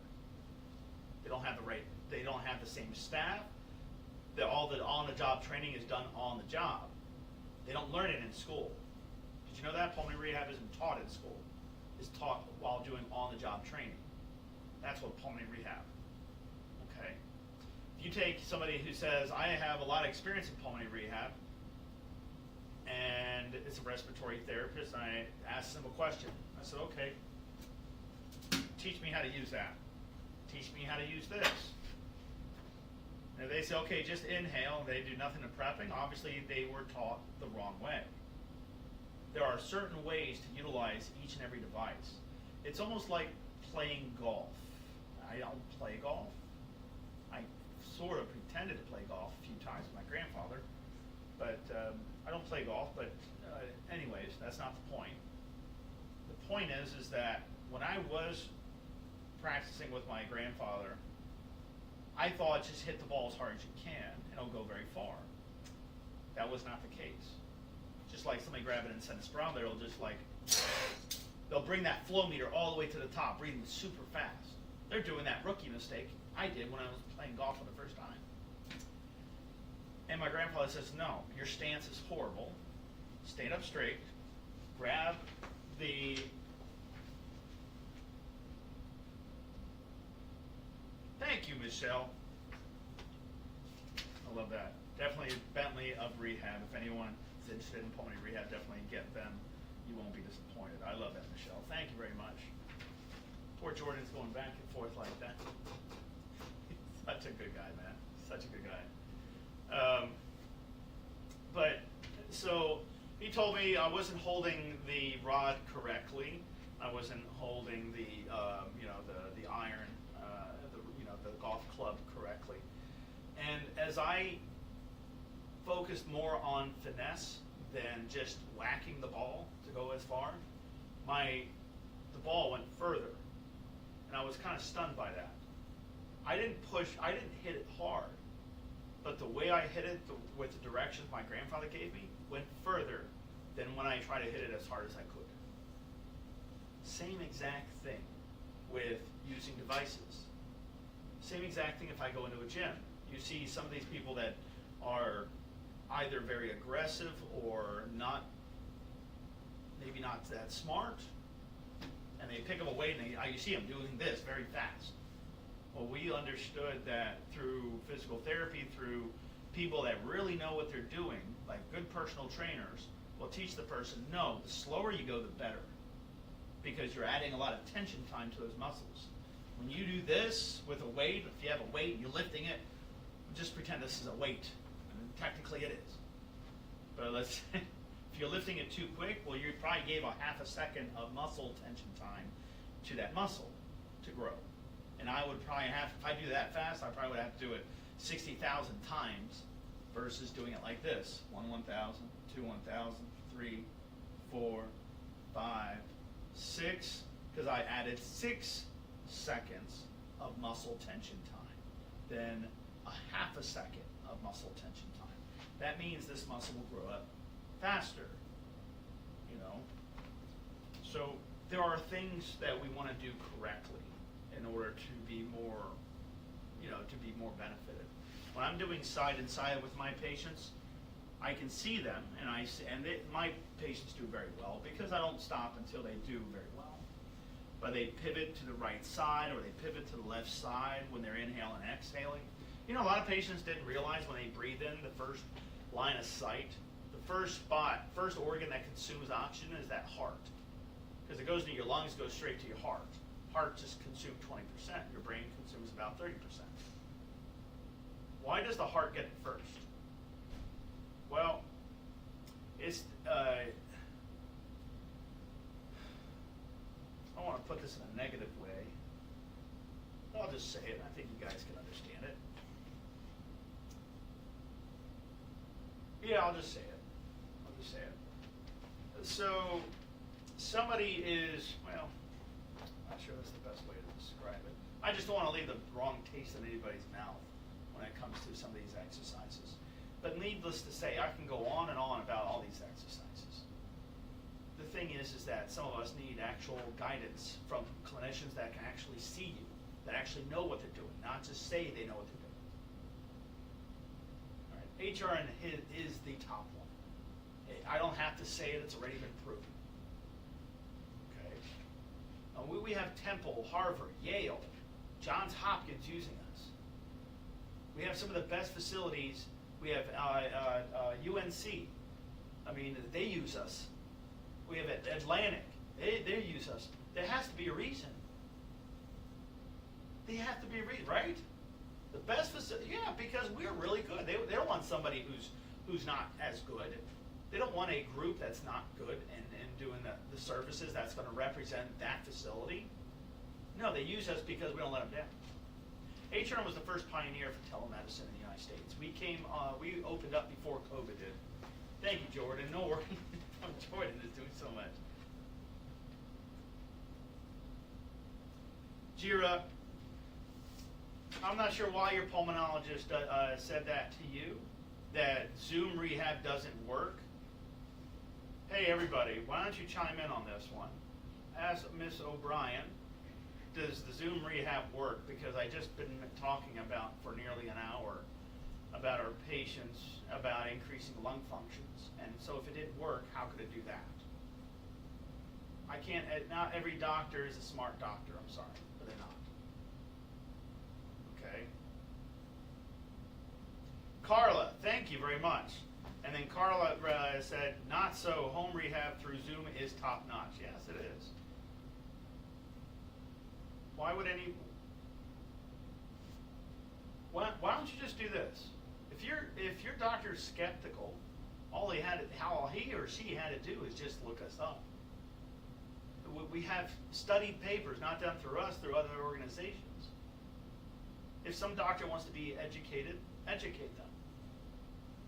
They don't have the same staff. All the on-the-job training is done on the job. They don't learn it in school. Did you know that? Pulmonary rehab isn't taught in school. It's taught while doing on-the-job training. That's what pulmonary rehab. Okay? If you take somebody who says, I have a lot of experience in pulmonary rehab, and it's a respiratory therapist, and I asked them a question. I said, okay, teach me how to use that. Teach me how to use this. And they say, okay, just inhale, and they do nothing to prepping. Obviously, they were taught the wrong way. There are certain ways to utilize each and every device. It's almost like playing golf. I don't play golf. I sort of pretended to play golf a few times with my grandfather, but I don't play golf. But anyways, that's not the point. The point is that when I was practicing with my grandfather, I thought just hit the ball as hard as you can and it'll go very far. That was not the case. Just like somebody grabbing and sending a spirometer, they'll bring that flow meter all the way to the top, breathing super fast. They're doing that rookie mistake I did when I was playing golf for the first time. And my grandfather says, no, your stance is horrible. stand up straight, grab the thank you, Michelle. I love that. Definitely Bentley of Rehab. If anyone is interested in pulmonary rehab, definitely get them. You won't be disappointed. I love that, Michelle. Thank you very much. Poor Jordan's going back and forth like that. Such a good guy, man. Such a good guy. But so he told me I wasn't holding the rod correctly. I wasn't holding the the iron, the golf club correctly. And as I focused more on finesse than just whacking the ball to go as far, the ball went further, and I was kind of stunned by that. I didn't hit it hard, but the way I hit it with the directions my grandfather gave me went further than when I tried to hit it as hard as I could. Same exact thing with using devices. Same exact thing if I go into a gym. You see some of these people that are either very aggressive or maybe not that smart, and they pick up a weight and you see them doing this very fast. Well, we understood that through physical therapy, through people that really know what they're doing, like good personal trainers, will teach the person, no, the slower you go, the better, because you're adding a lot of tension time to those muscles. When you do this with a weight, if you have a weight and you're lifting it, just pretend this is a weight, and technically it is. But let's if you're lifting it too quick, well, you probably gave a half a second of muscle tension time to that muscle to grow. And I would probably have, if I do that fast, I probably would have to do it 60,000 times versus doing it like this. 1 1,000, 2 1,000, 3, 4, 5, 6, because I added 6 seconds of muscle tension time. Then a half a second of muscle tension time. That means this muscle will grow up faster, So there are things that we want to do correctly in order to be more, benefited. When I'm doing side and side with my patients, I can see them, and my patients do very well because I don't stop until they do very well. But they pivot to the right side or they pivot to the left side when they're inhaling and exhaling. A lot of patients didn't realize when they breathe in, the first line of sight, the first organ that consumes oxygen is that heart. Because it goes into your lungs, goes straight to your heart. Heart just consumes 20%. Your brain consumes about 30%. Why does the heart get it first? Well, it's I don't want to put this in a negative way. I'll just say it. I think you guys can understand it. Yeah, I'll just say it. So, somebody is, well, I'm not sure that's the best way to describe it. I just don't want to leave the wrong taste in anybody's mouth when it comes to some of these exercises. But needless to say, I can go on and on about all these exercises. The thing is that some of us need actual guidance from clinicians that can actually see you, that actually know what they're doing, not just say they know what they're doing. All right. HRN is the top one. I don't have to say it, it's already been proven. Okay. We have Temple, Harvard, Yale, Johns Hopkins using us. We have some of the best facilities. We have UNC. They use us. We have Atlantic. They use us. There has to be a reason. They have to be a reason, right? The best facility, yeah, because we're really good. They don't want somebody who's not as good. They don't want a group that's not good and doing the services that's going to represent that facility. No, they use us because we don't let them down. HRN was the first pioneer for telemedicine in the United States. We opened up before COVID did. Thank you, Jordan. No worries. Jordan is doing so much. Jira, I'm not sure why your pulmonologist said that to you, that Zoom rehab doesn't work. Hey, everybody, why don't you chime in on this one? Ask Miss O'Brien, does the Zoom rehab work? Because I just been talking about for nearly an hour about our patients about increasing lung functions. And so if it didn't work, how could it do that? I can't, not every doctor is a smart doctor, I'm sorry, but they're not. Okay? Carla, thank you very much. And then Carla said, not so, home rehab through Zoom is top notch. Yes, it is. Why would why don't you just do this? If your doctor's skeptical, all he or she had to do is just look us up. We have studied papers, not done through us, through other organizations. If some doctor wants to be educated, educate them.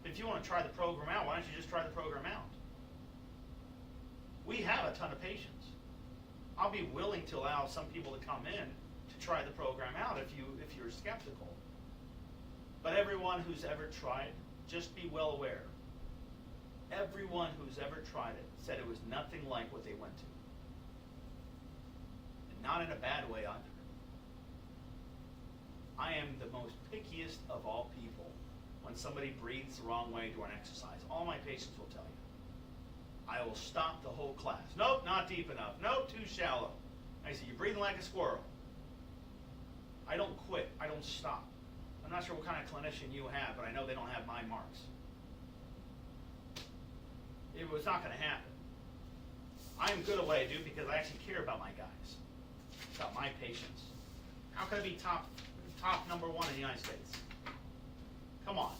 If you want to try the program out, why don't you just try the program out? We have a ton of patients. I'll be willing to allow some people to come in to try the program out if you're skeptical. But everyone who's ever tried, just be well aware. Everyone who's ever tried it said it was nothing like what they went to. And not in a bad way either. I am the most pickiest of all people when somebody breathes the wrong way during exercise. All my patients will tell you. I will stop the whole class. Nope, not deep enough. Nope, too shallow. I say, you're breathing like a squirrel. I don't quit. I don't stop. I'm not sure what kind of clinician you have, but I know they don't have my marks. It was not going to happen. I am good at what I do because I actually care about my guys, about my patients. How can I be top number one in the United States? Come on,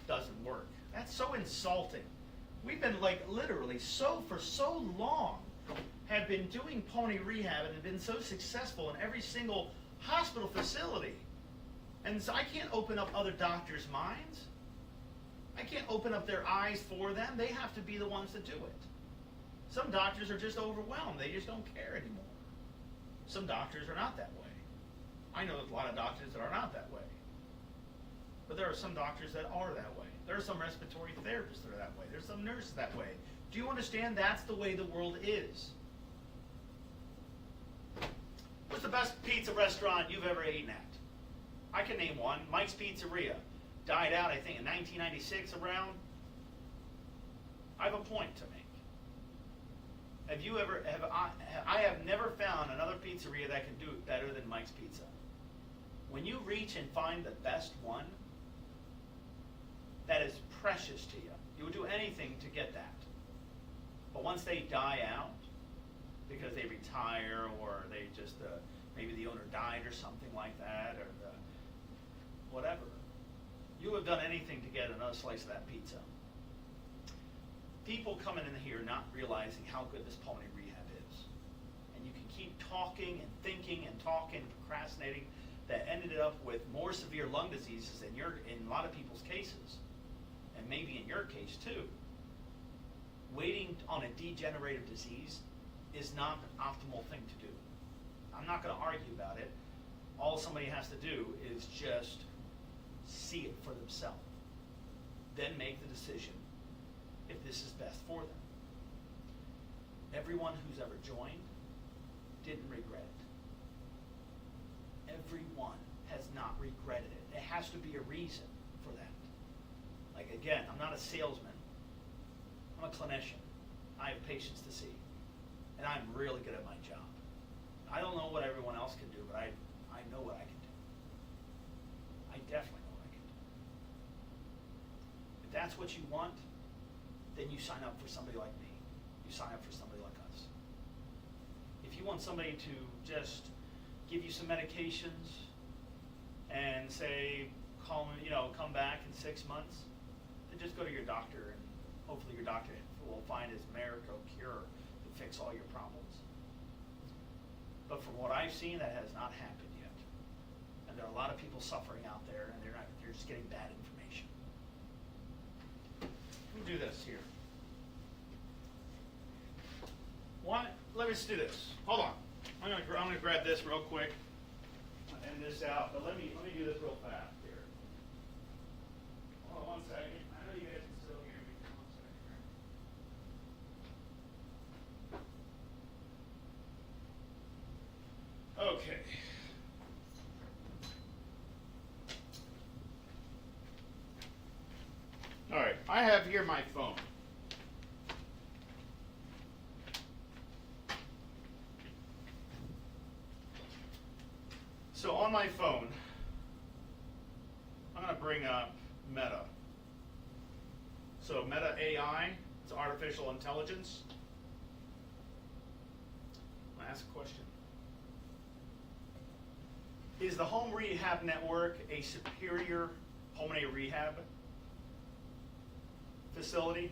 doesn't work. That's so insulting. We've been literally for so long have been doing pulmonary rehab and have been so successful in every single hospital facility. And so I can't open up other doctors' minds. I can't open up their eyes for them. They have to be the ones to do it. Some doctors are just overwhelmed. They just don't care anymore. Some doctors are not that way. I know a lot of doctors that are not that way. But there are some doctors that are that way. There are some respiratory therapists that are that way. There's some nurses that way. Do you understand that's the way the world is? What's the best pizza restaurant you've ever eaten at? I can name one. Mike's Pizzeria. Died out, I think, in 1996 around. I have a point to make. I have never found another pizzeria that can do it better than Mike's Pizza. When you reach and find the best one, that is precious to you. You would do anything to get that. But once they die out, because they retire or they just, maybe the owner died or something like that, or whatever, you have done anything to get another slice of that pizza. People coming in here not realizing how good this pulmonary rehab is. And you can keep talking and thinking and talking and procrastinating that ended up with more severe lung diseases in a lot of people's cases, and maybe in your case too. Waiting on a degenerative disease is not an optimal thing to do. I'm not going to argue about it. All somebody has to do is just see it for themselves. Then make the decision if this is best for them. Everyone who's ever joined didn't regret it. Everyone has not regretted it. There has to be a reason for that. Like, again, I'm not a salesman. I'm a clinician. I have patients to see. And I'm really good at my job. I don't know what everyone else can do, but I know what I can do. I definitely know what I can do. If that's what you want, then you sign up for somebody like me. You sign up for somebody like us. If you want somebody to just give you some medications and say, come back in 6 months, then just go to your doctor, and hopefully your doctor will find his miracle cure to fix all your problems. But from what I've seen, that has not happened yet. And there are a lot of people suffering out there, and they're just getting bad information. Let me do this here. Let's do this. Hold on. I'm gonna grab this real quick and end this out. But let me do this real fast here. Hold on 1 second. I know you guys can still hear me. 1 second. Okay. I have here my phone. So on my phone, I'm going to bring up Meta. So Meta AI, it's artificial intelligence. I'm going to ask a question. Is the home rehab network a superior pulmonary rehab facility?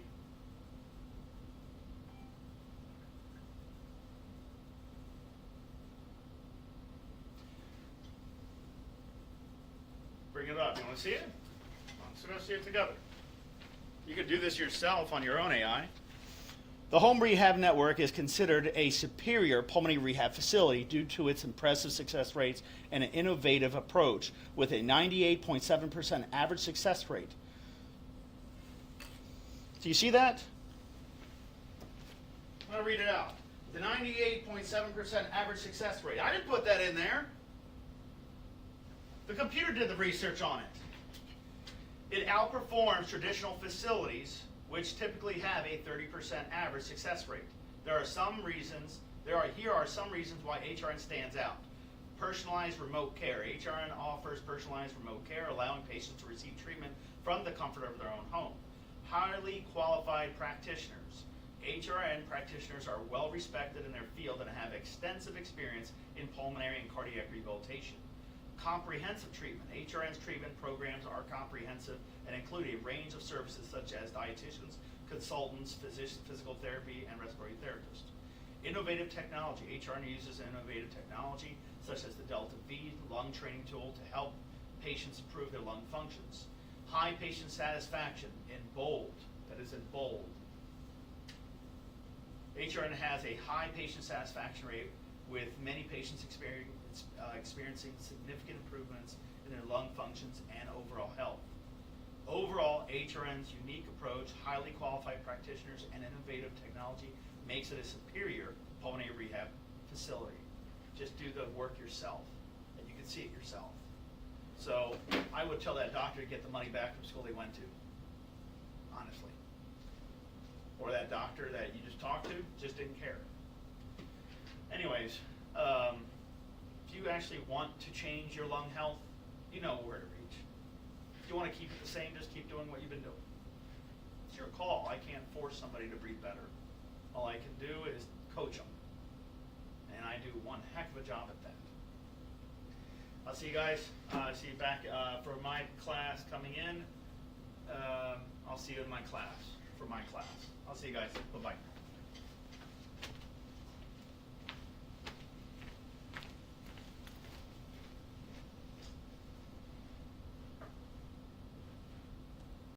Bring it up. You want to see it? Let's go see it together. You can do this yourself on your own AI. The home rehab network is considered a superior pulmonary rehab facility due to its impressive success rates and an innovative approach with a 98.7% average success rate. Do you see that? I'm going to read it out. The 98.7% average success rate. I didn't put that in there. The computer did the research on it. It outperforms traditional facilities, which typically have a 30% average success rate. Here are some reasons why HRN stands out. Personalized remote care. HRN offers personalized remote care, allowing patients to receive treatment from the comfort of their own home. Highly qualified practitioners. HRN practitioners are well respected in their field and have extensive experience in pulmonary and cardiac rehabilitation. Comprehensive treatment. HRN's treatment programs are comprehensive and include a range of services such as dietitians, consultants, physicians, physical therapy, and respiratory therapists. Innovative technology. HRN uses innovative technology such as the Delta V lung training tool to help patients improve their lung functions. High patient satisfaction in bold. That is in bold. HRN has a high patient satisfaction rate with many patients experiencing significant improvements in their lung functions and overall health. Overall, HRN's unique approach, highly qualified practitioners, and innovative technology makes it a superior pulmonary rehab facility. Just do the work yourself, and you can see it yourself. So I would tell that doctor to get the money back from school they went to, honestly. Or that doctor that you just talked to just didn't care. Anyways, if you actually want to change your lung health, you know where to reach. If you want to keep it the same, just keep doing what you've been doing. It's your call. I can't force somebody to breathe better. All I can do is coach them. And I do one heck of a job at that. I'll see you guys. See you back for my class coming in. I'll see you in my class, for my class. I'll see you guys. Bye-bye.